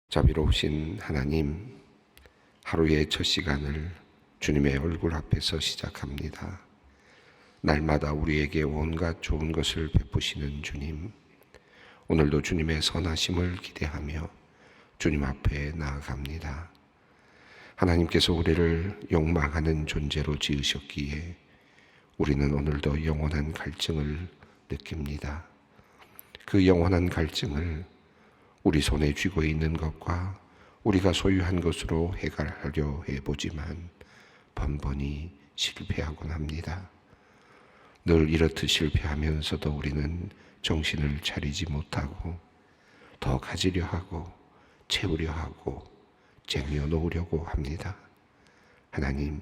자비로우신 하나님, 하루의 첫 시간을 주님의 얼굴 앞에서 시작합니다. 날마다 우리에게 온갖 좋은 것을 베푸시는 주님, 오늘도 주님의 선하심을 기대하며 주님 앞에 나아갑니다. 하나님께서 우리를 욕망하는 존재로 지으셨기에 우리는 오늘도 영원한 갈증을 느낍니다. 그 영원한 갈증을 우리 손에 쥐고 있는 것과 우리가 소유한 것으로 해결하려 해보지만 번번이 실패하곤 합니다. 늘 이렇듯 실패하면서도 우리는 정신을 차리지 못하고 더 가지려 하고 채우려 하고 쟁여놓으려고 합니다. 하나님,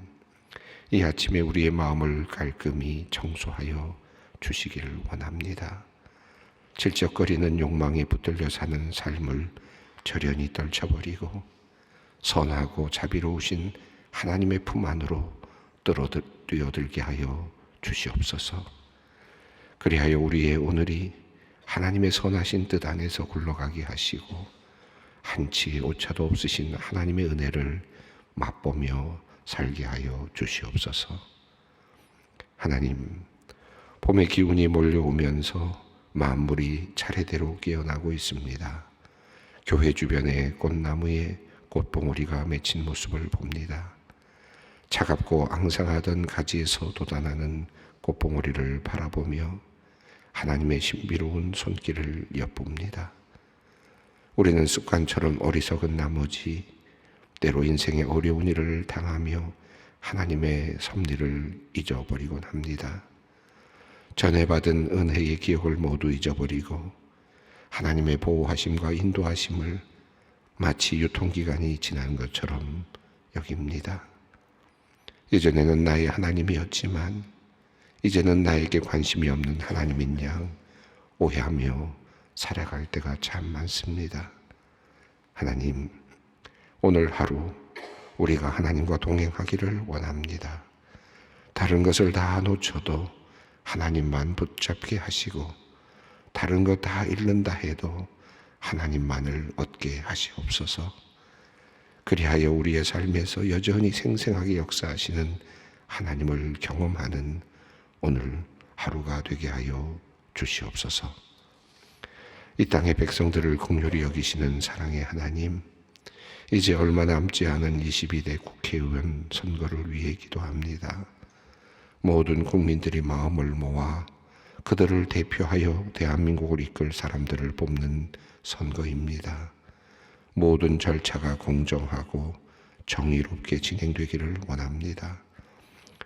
이 아침에 우리의 마음을 깔끔히 청소하여 주시기를 원합니다. 질적거리는 욕망에 붙들려 사는 삶을 절연히 떨쳐버리고 선하고 자비로우신 하나님의 품 안으로 뛰어들게 하여 주시옵소서. 그리하여 우리의 오늘이 하나님의 선하신 뜻 안에서 굴러가게 하시고 한치 오차도 없으신 하나님의 은혜를 맛보며 살게 하여 주시옵소서. 하나님, 봄의 기운이 몰려오면서 만물이 차례대로 깨어나고 있습니다. 교회 주변의 꽃나무에 꽃봉오리가 맺힌 모습을 봅니다. 차갑고 앙상하던 가지에서 돋아나는 꽃봉오리를 바라보며 하나님의 신비로운 손길을 엿봅니다. 우리는 습관처럼 어리석은 나머지 때로 인생의 어려운 일을 당하며 하나님의 섭리를 잊어버리곤 합니다. 전에 받은 은혜의 기억을 모두 잊어버리고 하나님의 보호하심과 인도하심을 마치 유통기간이 지난 것처럼 여깁니다. 예전에는 나의 하나님이었지만 이제는 나에게 관심이 없는 하나님인 양 오해하며 살아갈 때가 참 많습니다. 하나님, 오늘 하루 우리가 하나님과 동행하기를 원합니다. 다른 것을 다 놓쳐도 하나님만 붙잡게 하시고 다른 것 다 잃는다 해도 하나님만을 얻게 하시옵소서. 그리하여 우리의 삶에서 여전히 생생하게 역사하시는 하나님을 경험하는 오늘 하루가 되게 하여 주시옵소서. 이 땅의 백성들을 긍휼히 여기시는 사랑의 하나님, 이제 얼마 남지 않은 22대 국회의원 선거를 위해 기도합니다. 모든 국민들이 마음을 모아 그들을 대표하여 대한민국을 이끌 사람들을 뽑는 선거입니다. 모든 절차가 공정하고 정의롭게 진행되기를 원합니다.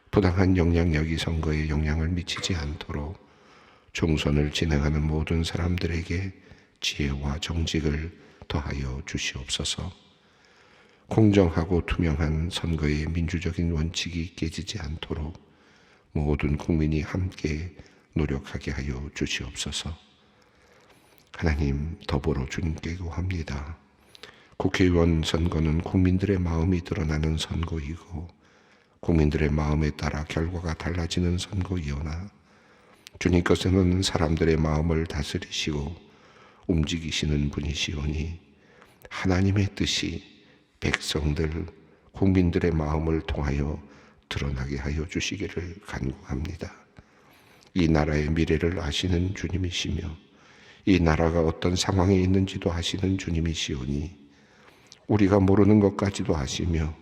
부당한 영향력이 선거에 영향을 미치지 않도록 총선을 진행하는 모든 사람들에게 지혜와 정직을 더하여 주시옵소서. 공정하고 투명한 선거의 민주적인 원칙이 깨지지 않도록 모든 국민이 함께 노력하게 하여 주시옵소서. 하나님, 더불어 주님께 구합니다. 국회의원 선거는 국민들의 마음이 드러나는 선거이고 국민들의 마음에 따라 결과가 달라지는 선거이오나 주님께서는 사람들의 마음을 다스리시고 움직이시는 분이시오니 하나님의 뜻이 백성들, 국민들의 마음을 통하여 드러나게 하여 주시기를 간구합니다. 이 나라의 미래를 아시는 주님이시며 이 나라가 어떤 상황에 있는지도 아시는 주님이시오니 우리가 모르는 것까지도 아시며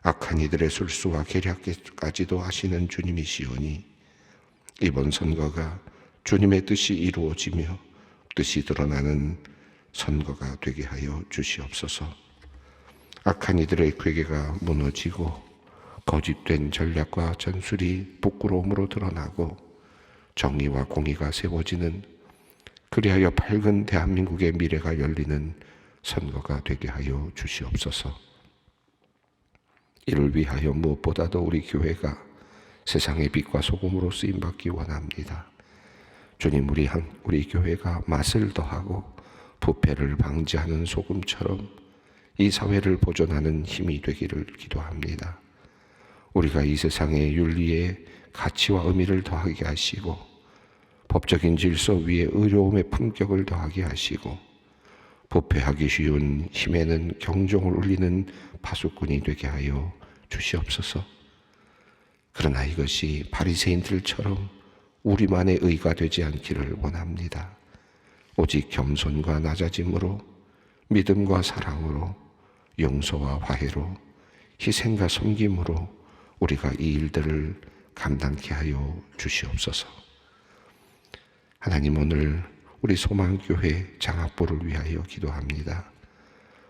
악한 이들의 술수와 계략까지도 아시는 주님이시오니 이번 선거가 주님의 뜻이 이루어지며 뜻이 드러나는 선거가 되게 하여 주시옵소서. 악한 이들의 괴계가 무너지고 거짓된 전략과 전술이 부끄러움으로 드러나고 정의와 공의가 세워지는, 그리하여 밝은 대한민국의 미래가 열리는 선거가 되게 하여 주시옵소서. 이를 위하여 무엇보다도 우리 교회가 세상의 빛과 소금으로 쓰임받기 원합니다. 주님, 우리 교회가 맛을 더하고 부패를 방지하는 소금처럼 이 사회를 보존하는 힘이 되기를 기도합니다. 우리가 이 세상의 윤리에 가치와 의미를 더하게 하시고 법적인 질서 위에 의로움의 품격을 더하게 하시고 부패하기 쉬운 힘에는 경종을 울리는 파수꾼이 되게 하여 주시옵소서. 그러나 이것이 바리새인들처럼 우리만의 의가 되지 않기를 원합니다. 오직 겸손과 낮아짐으로, 믿음과 사랑으로, 용서와 화해로, 희생과 섬김으로 우리가 이 일들을 감당케 하여 주시옵소서. 하나님, 오늘 우리 소망교회 장학부를 위하여 기도합니다.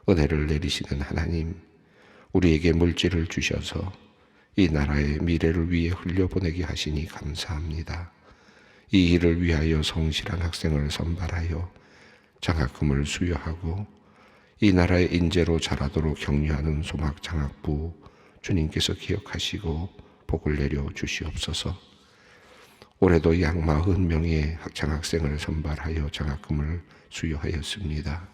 은혜를 내리시는 하나님, 우리에게 물질을 주셔서 이 나라의 미래를 위해 흘려보내게 하시니 감사합니다. 이 일을 위하여 성실한 학생을 선발하여 장학금을 수여하고 이 나라의 인재로 자라도록 격려하는 소망장학부 주님께서 기억하시고 복을 내려 주시옵소서. 올해도 약 40명의 장학생을 선발하여 장학금을 수여하였습니다.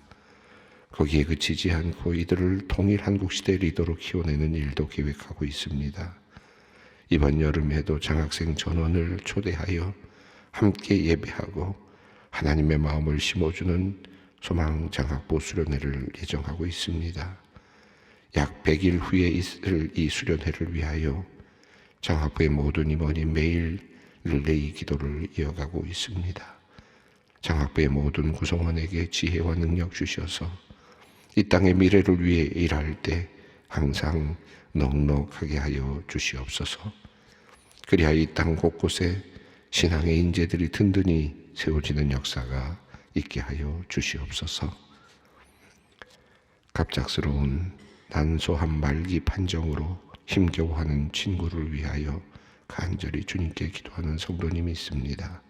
거기에 그치지 않고 이들을 통일 한국시대 리더로 키워내는 일도 계획하고 있습니다. 이번 여름에도 장학생 전원을 초대하여 함께 예배하고 하나님의 마음을 심어주는 소망장학부 수련회를 예정하고 있습니다. 약 100일 후에 있을 이 수련회를 위하여 장학부의 모든 임원이 매일 릴레이 기도를 이어가고 있습니다. 장학부의 모든 구성원에게 지혜와 능력 주셔서 이 땅의 미래를 위해 일할 때 항상 넉넉하게 하여 주시옵소서. 그리하여 이 땅 곳곳에 신앙의 인재들이 든든히 세워지는 역사가 있게 하여 주시옵소서. 갑작스러운 난소한 말기 판정으로 힘겨워하는 친구를 위하여 간절히 주님께 기도하는 성도님이 있습니다.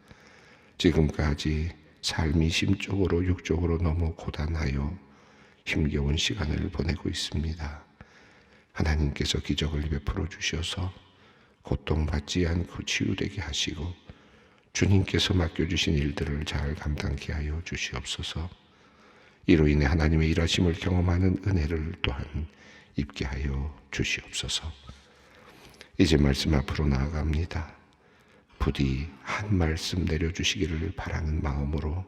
지금까지 삶이 심적으로 육적으로 너무 고단하여 힘겨운 시간을 보내고 있습니다. 하나님께서 기적을 베풀어 주셔서 고통받지 않고 치유되게 하시고 주님께서 맡겨주신 일들을 잘 감당케 하여 주시옵소서. 이로 인해 하나님의 일하심을 경험하는 은혜를 또한 입게 하여 주시옵소서. 이제 말씀 앞으로 나아갑니다. 부디 한 말씀 내려주시기를 바라는 마음으로,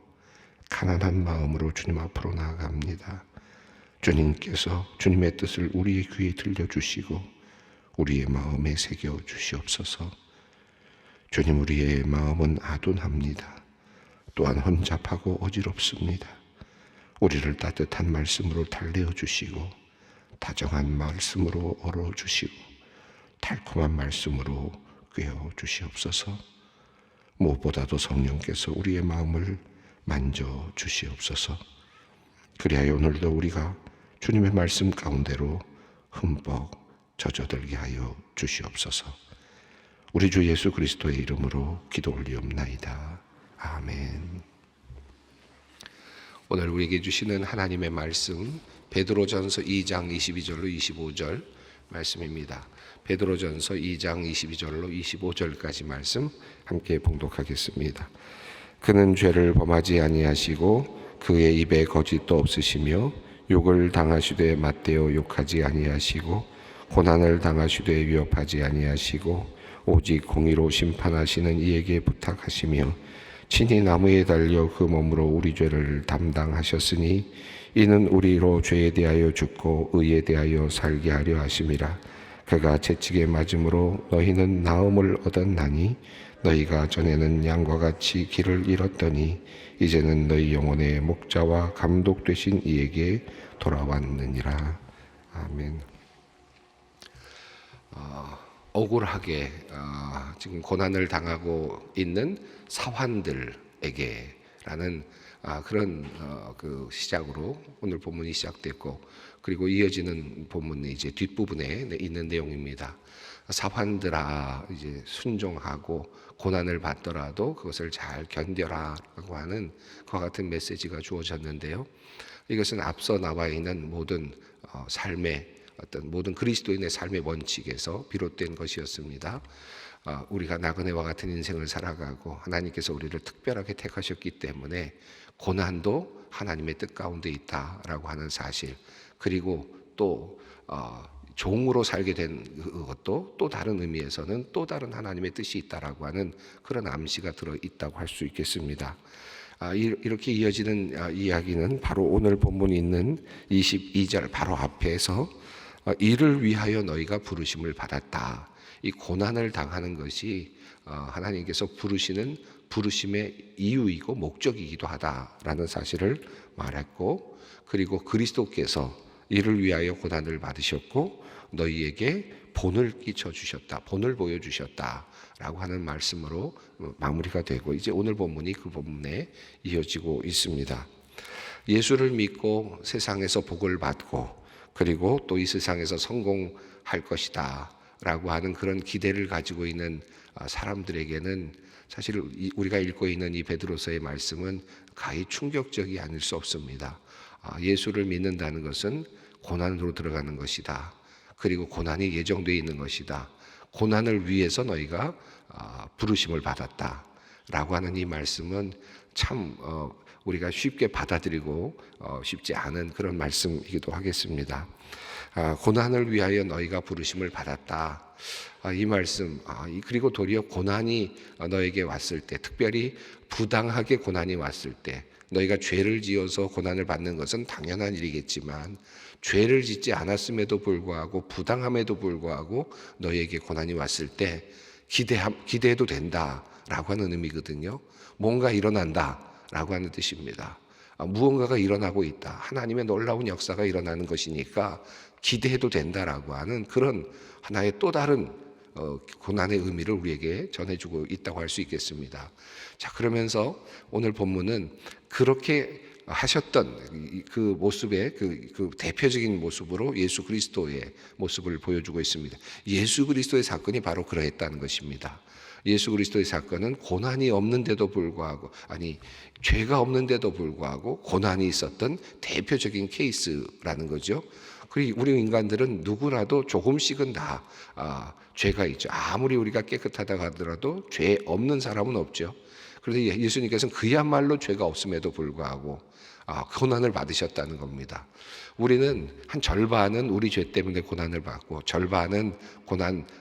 가난한 마음으로 주님 앞으로 나아갑니다. 주님께서 주님의 뜻을 우리의 귀에 들려주시고 우리의 마음에 새겨 주시옵소서. 주님, 우리의 마음은 아둔합니다. 또한 혼잡하고 어지럽습니다. 우리를 따뜻한 말씀으로 달래어 주시고 다정한 말씀으로 얼어 주시고 달콤한 말씀으로 꿰어 주시옵소서. 무엇보다도 성령께서 우리의 마음을 만져 주시옵소서. 그리하여 오늘도 우리가 주님의 말씀 가운데로 흠뻑 젖어들게 하여 주시옵소서. 우리 주 예수 그리스도의 이름으로 기도 올리옵나이다. 아멘. 오늘 우리에게 주시는 하나님의 말씀, 베드로전서 2장 22절로 25절 말씀입니다. 베드로전서 2장 22절로 25절까지 말씀 함께 봉독하겠습니다. 그는 죄를 범하지 아니하시고 그의 입에 거짓도 없으시며 욕을 당하시되 맞대어 욕하지 아니하시고 고난을 당하시되 위협하지 아니하시고 오직 공의로 심판하시는 이에게 부탁하시며 친히 나무에 달려 그 몸으로 우리 죄를 담당하셨으니 이는 우리로 죄에 대하여 죽고 의에 대하여 살게 하려 하심이라. 그가 채찍에 맞음으로 너희는 나음을 얻었나니 너희가 전에는 양과 같이 길을 잃었더니 이제는 너희 영혼의 목자와 감독 되신 이에게 돌아왔느니라. 아멘. 억울하게 지금 고난을 당하고 있는 사환들에게라는 그런 그 시작으로 오늘 본문이 시작됐고, 그리고 이어지는 본문이 이제 뒷부분에 있는 내용입니다. 사환들아, 이제 순종하고 고난을 받더라도 그것을 잘 견뎌라라고 하는 그와 같은 메시지가 주어졌는데요. 이것은 앞서 나와 있는 모든 삶의 어떤 모든 그리스도인의 삶의 원칙에서 비롯된 것이었습니다. 우리가 나그네와 같은 인생을 살아가고 하나님께서 우리를 특별하게 택하셨기 때문에 고난도 하나님의 뜻 가운데 있다라고 하는 사실, 그리고 또 종으로 살게 된 것도 또 다른 의미에서는 또 다른 하나님의 뜻이 있다라고 하는 그런 암시가 들어있다고 할 수 있겠습니다. 이렇게 이어지는 이야기는 바로 오늘 본문이 있는 22절 바로 앞에서 이를 위하여 너희가 부르심을 받았다. 이 고난을 당하는 것이 하나님께서 부르시는 부르심의 이유이고 목적이기도 하다라는 사실을 말했고, 그리고 그리스도께서 이를 위하여 고난을 받으셨고 너희에게 본을 끼쳐 주셨다, 본을 보여 주셨다라고 하는 말씀으로 마무리가 되고, 이제 오늘 본문이 그 본문에 이어지고 있습니다. 예수를 믿고 세상에서 복을 받고 그리고 또 이 세상에서 성공할 것이다 라고 하는 그런 기대를 가지고 있는 사람들에게는 사실 우리가 읽고 있는 이 베드로서의 말씀은 가히 충격적이 아닐 수 없습니다. 예수를 믿는다는 것은 고난으로 들어가는 것이다. 그리고 고난이 예정되어 있는 것이다. 고난을 위해서 너희가 부르심을 받았다 라고 하는 이 말씀은 참 우리가 쉽게 받아들이고 쉽지 않은 그런 말씀이기도 하겠습니다. 고난을 위하여 너희가 부르심을 받았다. 이 말씀, 그리고 도리어 고난이 너에게 왔을 때, 특별히 부당하게 고난이 왔을 때, 너희가 죄를 지어서 고난을 받는 것은 당연한 일이겠지만 죄를 짓지 않았음에도 불구하고 부당함에도 불구하고 너희에게 고난이 왔을 때 기대해도 된다라고 하는 의미거든요. 뭔가 일어난다라고 하는 뜻입니다. 무언가가 일어나고 있다. 하나님의 놀라운 역사가 일어나는 것이니까 기대해도 된다라고 하는 그런 하나의 또 다른 고난의 의미를 우리에게 전해주고 있다고 할 수 있겠습니다. 자, 그러면서 오늘 본문은 그렇게 하셨던 그 모습의 그 대표적인 모습으로 예수 그리스도의 모습을 보여주고 있습니다. 예수 그리스도의 사건이 바로 그러했다는 것입니다. 예수 그리스도의 사건은 고난이 없는데도 불구하고, 죄가 없는데도 불구하고 고난이 있었던 대표적인 케이스라는 거죠. 그리고 우리 인간들은 누구나도 조금씩은 다 죄가 있죠. 아무리 우리가 깨끗하다고 하더라도 죄 없는 사람은 없죠. 그런데 예수님께서는 그야말로 죄가 없음에도 불구하고 고난을 받으셨다는 겁니다. 우리는 한 절반은 우리 죄 때문에 고난을 받고, 절반은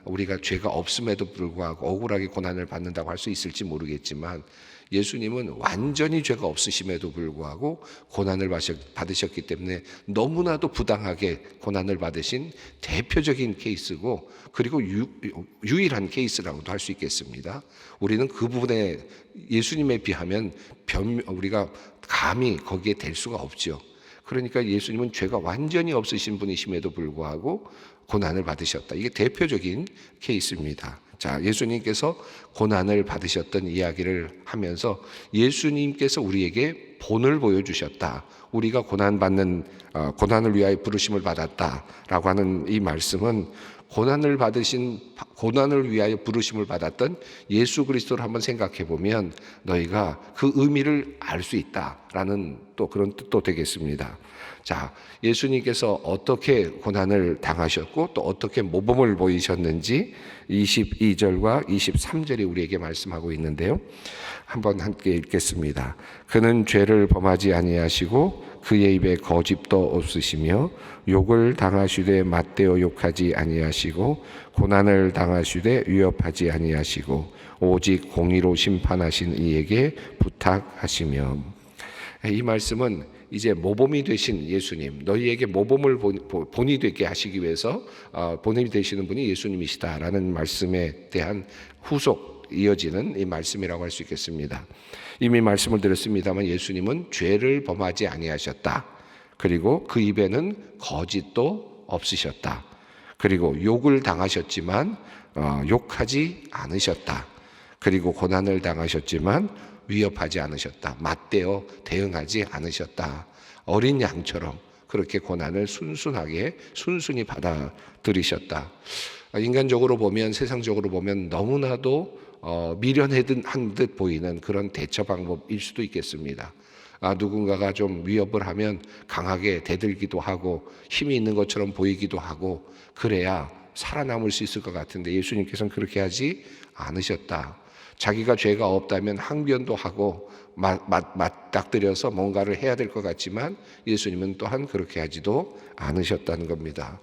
우리가 죄가 없음에도 불구하고 억울하게 고난을 받는다고 할 수 있을지 모르겠지만, 예수님은 완전히 죄가 없으심에도 불구하고 고난을 받으셨기 때문에 너무나도 부당하게 고난을 받으신 대표적인 케이스고, 그리고 유일한 케이스라고도 할 수 있겠습니다. 우리는 그 부분에 예수님에 비하면 우리가 감히 거기에 될 수가 없죠. 그러니까 예수님은 죄가 완전히 없으신 분이심에도 불구하고 고난을 받으셨다. 이게 대표적인 케이스입니다. 자, 예수님께서 고난을 받으셨던 이야기를 하면서 예수님께서 우리에게 본을 보여주셨다. 우리가 고난을 위하여 부르심을 받았다라고 하는 이 말씀은 고난을 위하여 부르심을 받았던 예수 그리스도를 한번 생각해 보면 너희가 그 의미를 알 수 있다라는 또 그런 뜻도 되겠습니다. 자, 예수님께서 어떻게 고난을 당하셨고 또 어떻게 모범을 보이셨는지 22절과 23절이 우리에게 말씀하고 있는데요. 한번 함께 읽겠습니다. 그는 죄를 범하지 아니하시고 그의 입에 거짓도 없으시며 욕을 당하시되 맞대어 욕하지 아니하시고 고난을 당하시되 위협하지 아니하시고 오직 공의로 심판하신 이에게 부탁하시며. 이 말씀은 이제 모범이 되신 예수님, 너희에게 모범을 본이 되게 하시기 위해서 본이 되시는 분이 예수님이시다라는 말씀에 대한 후속 이어지는 이 말씀이라고 할 수 있겠습니다. 이미 말씀을 드렸습니다만 예수님은 죄를 범하지 아니하셨다. 그리고 그 입에는 거짓도 없으셨다. 그리고 욕을 당하셨지만 욕하지 않으셨다. 그리고 고난을 당하셨지만 위협하지 않으셨다. 맞대어 대응하지 않으셨다. 어린 양처럼 그렇게 고난을 순순히 받아들이셨다. 인간적으로 보면, 세상적으로 보면 너무나도 미련한 듯 보이는 그런 대처 방법일 수도 있겠습니다. 누군가가 좀 위협을 하면 강하게 대들기도 하고 힘이 있는 것처럼 보이기도 하고 그래야 살아남을 수 있을 것 같은데 예수님께서는 그렇게 하지 않으셨다. 자기가 죄가 없다면 항변도 하고 맞닥뜨려서 뭔가를 해야 될 것 같지만 예수님은 또한 그렇게 하지도 않으셨다는 겁니다.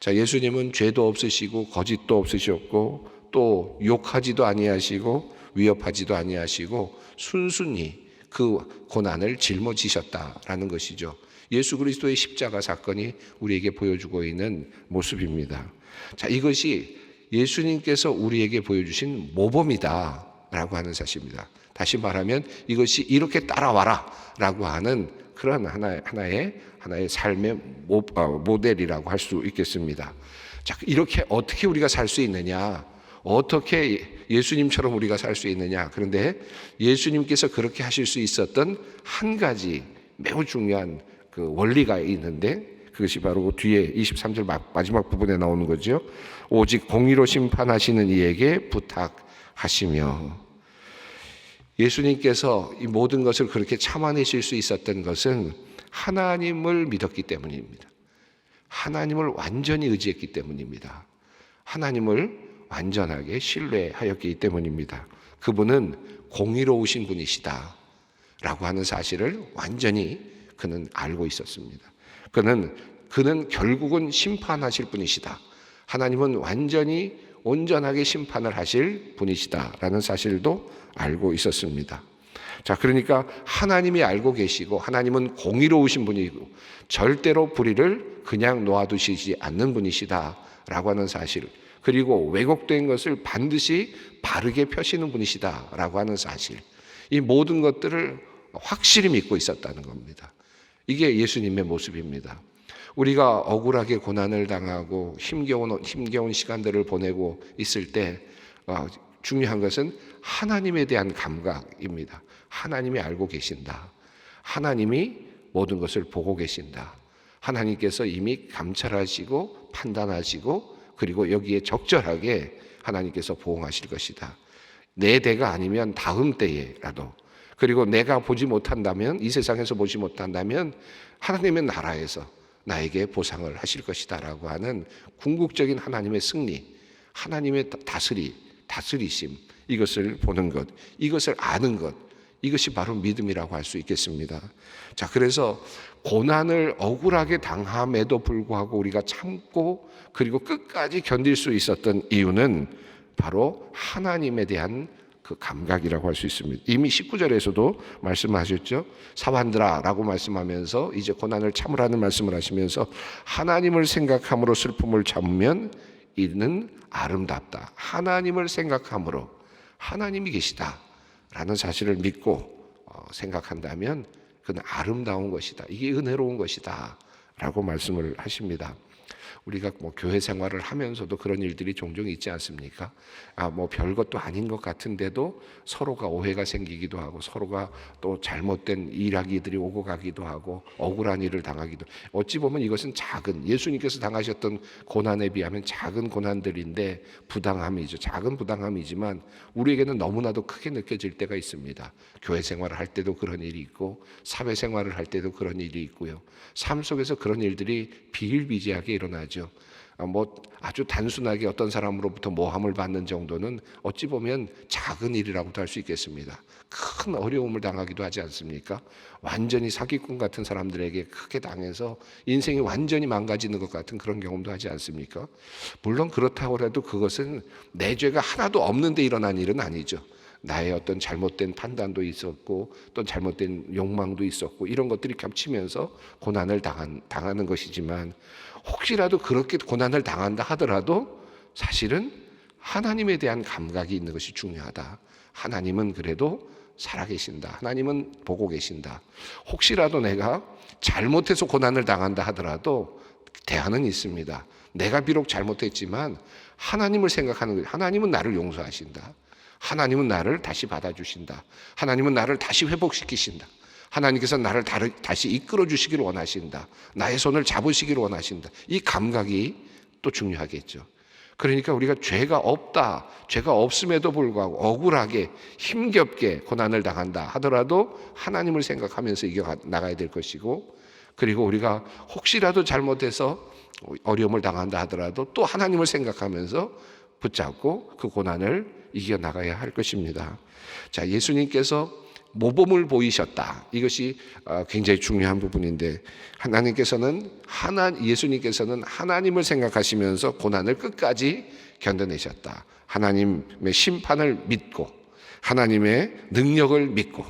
자, 예수님은 죄도 없으시고 거짓도 없으셨고 또 욕하지도 아니하시고 위협하지도 아니하시고 순순히 그 고난을 짊어지셨다라는 것이죠. 예수 그리스도의 십자가 사건이 우리에게 보여주고 있는 모습입니다. 자, 이것이 예수님께서 우리에게 보여주신 모범이다라고 하는 사실입니다. 다시 말하면 이것이 이렇게 따라와라라고 하는 그런 하나의 삶의 모델이라고 할 수 있겠습니다. 자, 이렇게 어떻게 우리가 살 수 있느냐? 어떻게 예수님처럼 우리가 살 수 있느냐? 그런데 예수님께서 그렇게 하실 수 있었던 한 가지 매우 중요한 그 원리가 있는데, 그것이 바로 뒤에 23절 마지막 부분에 나오는 거죠. 오직 공의로 심판하시는 이에게 부탁하시며. 예수님께서 이 모든 것을 그렇게 참아내실 수 있었던 것은 하나님을 믿었기 때문입니다. 하나님을 완전히 의지했기 때문입니다. 하나님을 완전하게 신뢰하였기 때문입니다. 그분은 공의로우신 분이시다 라고 하는 사실을 완전히 그는 알고 있었습니다. 그는 결국은 심판하실 분이시다. 하나님은 완전히 온전하게 심판을 하실 분이시다라는 사실도 알고 있었습니다. 자, 그러니까 하나님이 알고 계시고 하나님은 공의로우신 분이고 절대로 불의를 그냥 놓아두시지 않는 분이시다라고 하는 사실, 그리고 왜곡된 것을 반드시 바르게 펴시는 분이시다라고 하는 사실, 이 모든 것들을 확실히 믿고 있었다는 겁니다. 이게 예수님의 모습입니다. 우리가 억울하게 고난을 당하고 힘겨운 시간들을 보내고 있을 때 중요한 것은 하나님에 대한 감각입니다. 하나님이 알고 계신다. 하나님이 모든 것을 보고 계신다. 하나님께서 이미 감찰하시고 판단하시고 그리고 여기에 적절하게 하나님께서 보응하실 것이다. 내 대가 아니면 다음 때에라도, 그리고 내가 보지 못한다면, 이 세상에서 보지 못한다면 하나님의 나라에서 나에게 보상을 하실 것이다 라고 하는 궁극적인 하나님의 승리, 하나님의 다스리심, 이것을 보는 것, 이것을 아는 것, 이것이 바로 믿음이라고 할 수 있겠습니다. 자, 그래서 고난을 억울하게 당함에도 불구하고 우리가 참고 그리고 끝까지 견딜 수 있었던 이유는 바로 하나님에 대한 그 감각이라고 할 수 있습니다. 이미 19절에서도 말씀하셨죠. 사환들아 라고 말씀하면서 이제 고난을 참으라는 말씀을 하시면서 하나님을 생각함으로 슬픔을 참으면 이는 아름답다. 하나님을 생각함으로 하나님이 계시다 라는 사실을 믿고 생각한다면 그는 아름다운 것이다. 이게 은혜로운 것이다 라고 말씀을 하십니다. 우리가 교회 생활을 하면서도 그런 일들이 종종 있지 않습니까? 별것도 아닌 것 같은데도 서로가 오해가 생기기도 하고 서로가 또 잘못된 일하기들이 오고 가기도 하고 억울한 일을 당하기도, 어찌 보면 이것은 작은, 예수님께서 당하셨던 고난에 비하면 작은 고난들인데 부당함이죠. 작은 부당함이지만 우리에게는 너무나도 크게 느껴질 때가 있습니다. 교회 생활을 할 때도 그런 일이 있고 사회 생활을 할 때도 그런 일이 있고요. 삶 속에서 그런 일들이 비일비재하게 일어나죠. 아주 단순하게 어떤 사람으로부터 모함을 받는 정도는 어찌 보면 작은 일이라고도 할 수 있겠습니다. 큰 어려움을 당하기도 하지 않습니까? 완전히 사기꾼 같은 사람들에게 크게 당해서 인생이 완전히 망가지는 것 같은 그런 경험도 하지 않습니까? 물론 그렇다고 해도 그것은 내 죄가 하나도 없는데 일어난 일은 아니죠. 나의 어떤 잘못된 판단도 있었고 또 잘못된 욕망도 있었고 이런 것들이 겹치면서 고난을 당하는 것이지만, 혹시라도 그렇게 고난을 당한다 하더라도 사실은 하나님에 대한 감각이 있는 것이 중요하다. 하나님은 그래도 살아계신다. 하나님은 보고 계신다. 혹시라도 내가 잘못해서 고난을 당한다 하더라도 대안은 있습니다. 내가 비록 잘못했지만 하나님을 생각하는 거예요. 하나님은 나를 용서하신다. 하나님은 나를 다시 받아주신다. 하나님은 나를 다시 회복시키신다. 하나님께서 나를 다시 이끌어 주시기를 원하신다. 나의 손을 잡으시기를 원하신다. 이 감각이 또 중요하겠죠. 그러니까 우리가 죄가 없다, 죄가 없음에도 불구하고 억울하게 힘겹게 고난을 당한다 하더라도 하나님을 생각하면서 이겨나가야 될 것이고, 그리고 우리가 혹시라도 잘못해서 어려움을 당한다 하더라도 또 하나님을 생각하면서 붙잡고 그 고난을 이겨나가야 할 것입니다. 자, 예수님께서 모범을 보이셨다. 이것이 굉장히 중요한 부분인데, 예수님께서는 하나님을 생각하시면서 고난을 끝까지 견뎌내셨다. 하나님의 심판을 믿고 하나님의 능력을 믿고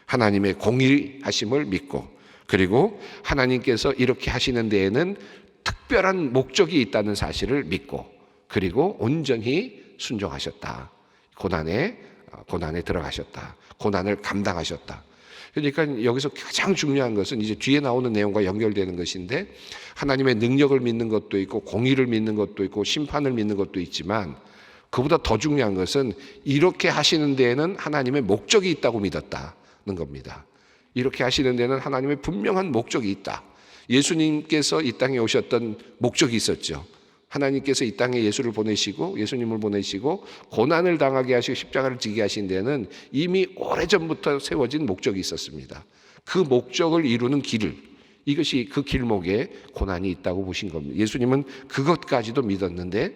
하나님의 공의하심을 믿고, 그리고 하나님께서 이렇게 하시는 데에는 특별한 목적이 있다는 사실을 믿고, 그리고 온전히 순종하셨다. 고난에 들어가셨다. 고난을 감당하셨다. 그러니까 여기서 가장 중요한 것은 이제 뒤에 나오는 내용과 연결되는 것인데, 하나님의 능력을 믿는 것도 있고 공의를 믿는 것도 있고 심판을 믿는 것도 있지만, 그보다 더 중요한 것은 이렇게 하시는 데에는 하나님의 목적이 있다고 믿었다는 겁니다. 이렇게 하시는 데는 하나님의 분명한 목적이 있다. 예수님께서 이 땅에 오셨던 목적이 있었죠. 하나님께서 이 땅에 예수님을 보내시고 고난을 당하게 하시고 십자가를 지게 하신 데는 이미 오래전부터 세워진 목적이 있었습니다. 그 목적을 이루는 이것이 그 길목에 고난이 있다고 보신 겁니다. 예수님은 그것까지도 믿었는데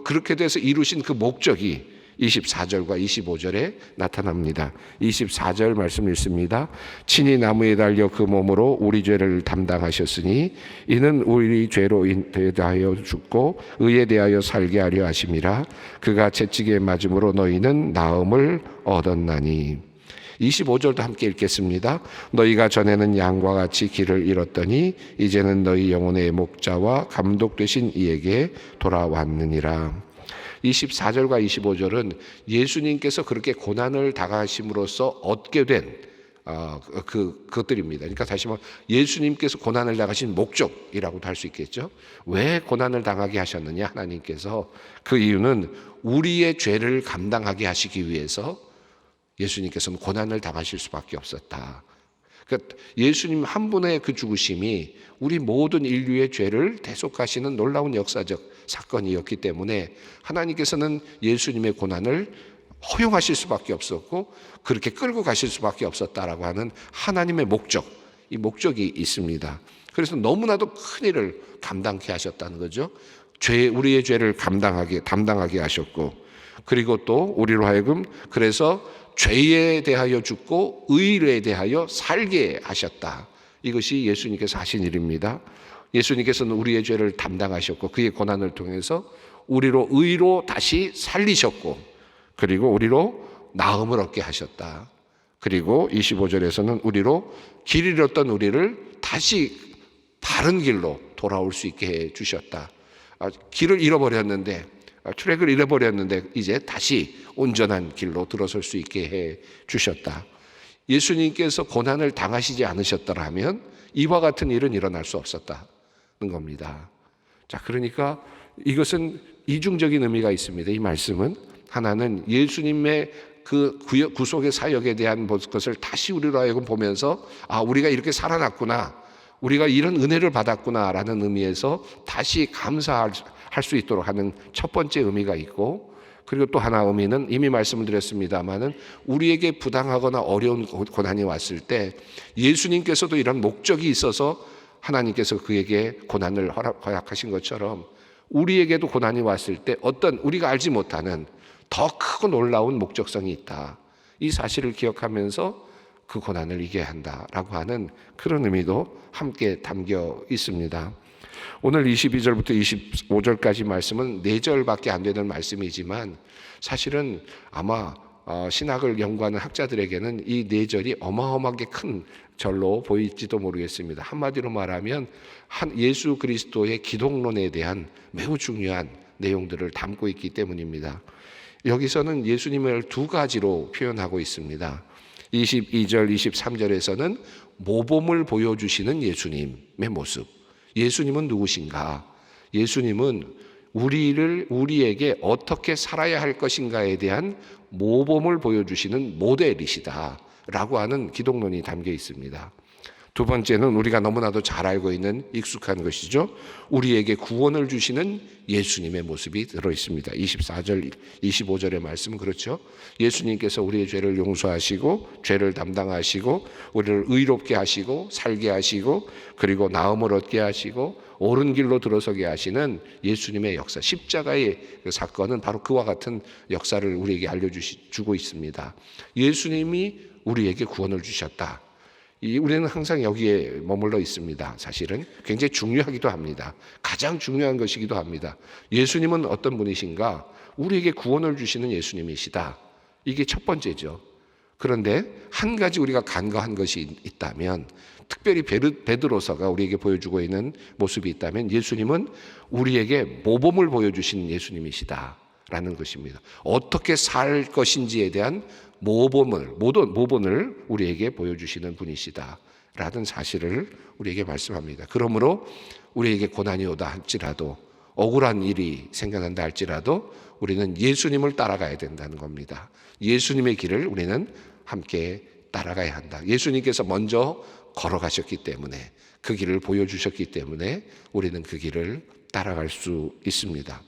그렇게 돼서 이루신 그 목적이 24절과 25절에 나타납니다. 24절 말씀 읽습니다. 친히 나무에 달려 그 몸으로 우리 죄를 담당하셨으니 이는 우리 죄로 대하여 죽고 의에 대하여 살게 하려 하심이라. 그가 채찍에 맞음으로 너희는 나음을 얻었나니. 25절도 함께 읽겠습니다. 너희가 전에는 양과 같이 길을 잃었더니 이제는 너희 영혼의 목자와 감독 되신 이에게 돌아왔느니라. 24절과 25절은 예수님께서 그렇게 고난을 당하심으로써 얻게 된 그것들입니다. 그러니까 다시 말해 예수님께서 고난을 당하신 목적이라고도 할 수 있겠죠. 왜 고난을 당하게 하셨느냐? 하나님께서 그 이유는 우리의 죄를 감당하게 하시기 위해서 예수님께서는 고난을 당하실 수밖에 없었다. 그러니까 예수님 한 분의 그 죽으심이 우리 모든 인류의 죄를 대속하시는 놀라운 역사적 사건이었기 때문에 하나님께서는 예수님의 고난을 허용하실 수밖에 없었고 그렇게 끌고 가실 수밖에 없었다라고 하는 하나님의 목적, 이 목적이 있습니다. 그래서 너무나도 큰 일을 감당케 하셨다는 거죠. 우리의 죄를 담당하게 하셨고, 그리고 또 우리로 하여금 그래서 죄에 대하여 죽고 의에 대하여 살게 하셨다. 이것이 예수님께서 하신 일입니다. 예수님께서는 우리의 죄를 담당하셨고 그의 고난을 통해서 우리로 의로 다시 살리셨고, 그리고 우리로 나음을 얻게 하셨다. 그리고 25절에서는 우리로 길 잃었던 우리를 다시 바른 길로 돌아올 수 있게 해 주셨다. 길을 잃어버렸는데, 트랙을 잃어버렸는데 이제 다시 온전한 길로 들어설 수 있게 해 주셨다. 예수님께서 고난을 당하시지 않으셨더라면 이와 같은 일은 일어날 수 없었다는 겁니다. 자, 그러니까 이것은 이중적인 의미가 있습니다. 이 말씀은 하나는 예수님의 그 구속의 사역에 대한 것을 다시 우리로 하여금 보면서 우리가 이렇게 살아났구나, 우리가 이런 은혜를 받았구나라는 의미에서 다시 감사할 수 있도록 하는 첫 번째 의미가 있고, 그리고 또 하나 의미는 이미 말씀을 드렸습니다마는 우리에게 부당하거나 어려운 고난이 왔을 때 예수님께서도 이런 목적이 있어서 하나님께서 그에게 고난을 허락하신 것처럼 우리에게도 고난이 왔을 때 어떤 우리가 알지 못하는 더 크고 놀라운 목적성이 있다. 이 사실을 기억하면서 그 고난을 이겨야 한다라고 하는 그런 의미도 함께 담겨 있습니다. 오늘 22절부터 25절까지 말씀은 4절밖에 안 되는 말씀이지만 사실은 아마 신학을 연구하는 학자들에게는 이 4절이 어마어마하게 큰 절로 보일지도 모르겠습니다. 한마디로 말하면 예수 그리스도의 기독론에 대한 매우 중요한 내용들을 담고 있기 때문입니다. 여기서는 예수님을 두 가지로 표현하고 있습니다. 22절, 23절에서는 모범을 보여주시는 예수님의 모습. 예수님은 누구신가? 예수님은 우리에게 어떻게 살아야 할 것인가에 대한 모범을 보여주시는 모델이시다 라고 하는 기독론이 담겨 있습니다. 두 번째는 우리가 너무나도 잘 알고 있는 익숙한 것이죠. 우리에게 구원을 주시는 예수님의 모습이 들어있습니다. 24절, 25절의 말씀은 그렇죠. 예수님께서 우리의 죄를 용서하시고 죄를 담당하시고 우리를 의롭게 하시고 살게 하시고 그리고 나음을 얻게 하시고 옳은 길로 들어서게 하시는 예수님의 역사, 십자가의 사건은 바로 그와 같은 역사를 우리에게 알려주고 있습니다. 예수님이 우리에게 구원을 주셨다. 우리는 항상 여기에 머물러 있습니다. 사실은 굉장히 중요하기도 합니다. 가장 중요한 것이기도 합니다. 예수님은 어떤 분이신가? 우리에게 구원을 주시는 예수님이시다. 이게 첫 번째죠. 그런데 한 가지 우리가 간과한 것이 있다면, 특별히 베드로서가 우리에게 보여주고 있는 모습이 있다면, 예수님은 우리에게 모범을 보여주신 예수님이시다라는 것입니다. 어떻게 살 것인지에 대한 모본을 우리에게 보여주시는 분이시다라는 사실을 우리에게 말씀합니다. 그러므로 우리에게 고난이 오다 할지라도, 억울한 일이 생겨난다 할지라도 우리는 예수님을 따라가야 된다는 겁니다. 예수님의 길을 우리는 함께 따라가야 한다. 예수님께서 먼저 걸어가셨기 때문에, 그 길을 보여주셨기 때문에 우리는 그 길을 따라갈 수 있습니다.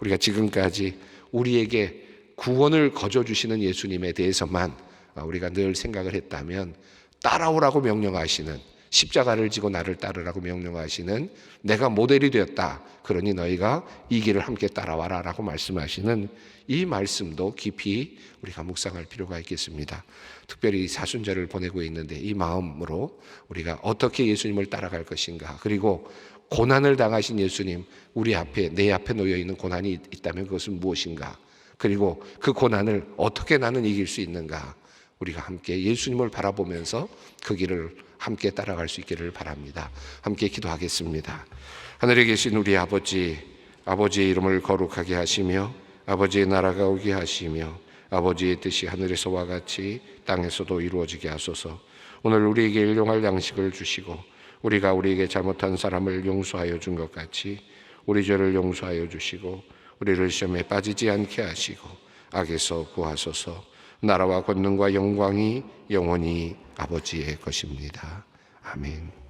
우리가 지금까지 우리에게 구원을 거저주시는 예수님에 대해서만 우리가 늘 생각을 했다면, 따라오라고 명령하시는, 십자가를 지고 나를 따르라고 명령하시는, 내가 모델이 되었다, 그러니 너희가 이 길을 함께 따라와라 라고 말씀하시는 이 말씀도 깊이 우리가 묵상할 필요가 있겠습니다. 특별히 사순절을 보내고 있는데 이 마음으로 우리가 어떻게 예수님을 따라갈 것인가, 그리고 고난을 당하신 예수님, 우리 앞에, 내 앞에 놓여 있는 고난이 있다면 그것은 무엇인가, 그리고 그 고난을 어떻게 나는 이길 수 있는가, 우리가 함께 예수님을 바라보면서 그 길을 함께 따라갈 수 있기를 바랍니다. 함께 기도하겠습니다. 하늘에 계신 우리 아버지, 아버지의 이름을 거룩하게 하시며 아버지의 나라가 오게 하시며 아버지의 뜻이 하늘에서와 같이 땅에서도 이루어지게 하소서. 오늘 우리에게 일용할 양식을 주시고 우리가 우리에게 잘못한 사람을 용서하여 준 것 같이 우리 죄를 용서하여 주시고 우리를 시험에 빠지지 않게 하시고 악에서 구하소서. 나라와 권능과 영광이 영원히 아버지의 것입니다. 아멘.